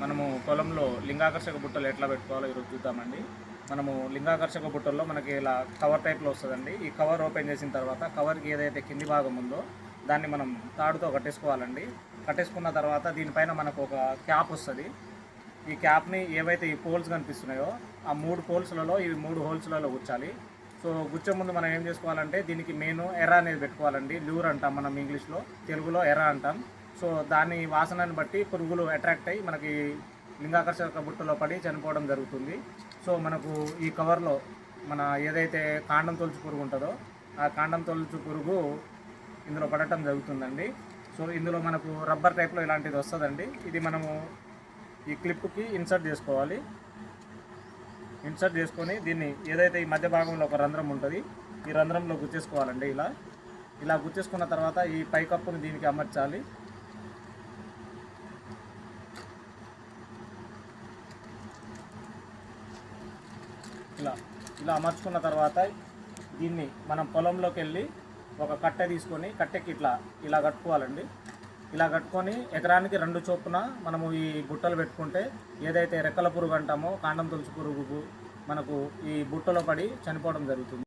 మనము పొలంలో లింగాకర్షక బుట్టలు ఎట్లా పెట్టుకోవాలో ఈరోజు చూద్దామండి. మనము లింగాకర్షక బుట్టల్లో మనకి ఇలా కవర్ టైప్లో వస్తుందండి. ఈ కవర్ ఓపెన్ చేసిన తర్వాత కవర్కి ఏదైతే కింది భాగం ఉందో దాన్ని మనం తాడుతో కట్టేసుకోవాలండి. కట్టేసుకున్న తర్వాత దీనిపైన మనకు ఒక క్యాప్ వస్తుంది. ఈ క్యాప్ని ఏవైతే ఈ పోల్స్ కనిపిస్తున్నాయో ఆ 3 పోల్స్లలో ఇవి 3 హోల్స్లలో గుచ్చాలి. సో గుచ్చే ముందు మనం ఏం చేసుకోవాలంటే దీనికి మెయిన్ ఎర అనేది పెట్టుకోవాలండి. ల్యూర్ అంటాం మనం ఇంగ్లీష్లో, తెలుగులో ఎర అంటాం. సో దాని వాసనని బట్టి పురుగులు అట్రాక్ట్ అయ్యి మనకి లింగాకర్షక బుట్టలో పడి చనిపోవడం జరుగుతుంది. సో మనకు ఈ కవర్లో మన ఏదైతే కాండం తొలుచు పురుగు ఉంటుందో ఆ కాండం తొలుచు పురుగు ఇందులో పడటం జరుగుతుందండి. సో ఇందులో మనకు రబ్బర్ టైప్లో ఇలాంటిది వస్తుందండి. ఇది మనము ఈ క్లిప్కి ఇన్సర్ట్ చేసుకోవాలి. ఇన్సర్ట్ చేసుకొని దీన్ని ఏదైతే ఈ మధ్య భాగంలో ఒక రంధ్రం ఉంటుంది ఈ రంధ్రంలో గుచ్చేసుకోవాలండి. ఇలా గుచ్చేసుకున్న తర్వాత ఈ పైకప్పుని దీనికి అమర్చాలి. ఇలా అమర్చుకున్న తర్వాత దీన్ని మనం పొలంలోకి వెళ్ళి ఒక కట్టె తీసుకొని కట్టెకి ఇలా కట్టుకోవాలండి. ఇలా కట్టుకొని ఎకరానికి 2 చొప్పున మనము ఈ బుట్టలు పెట్టుకుంటే ఏదైతే రెక్కల పురుగు అంటామో కాండం తొలుచు పురుగు మనకు ఈ బుట్టలో పడి చనిపోవడం జరుగుతుంది.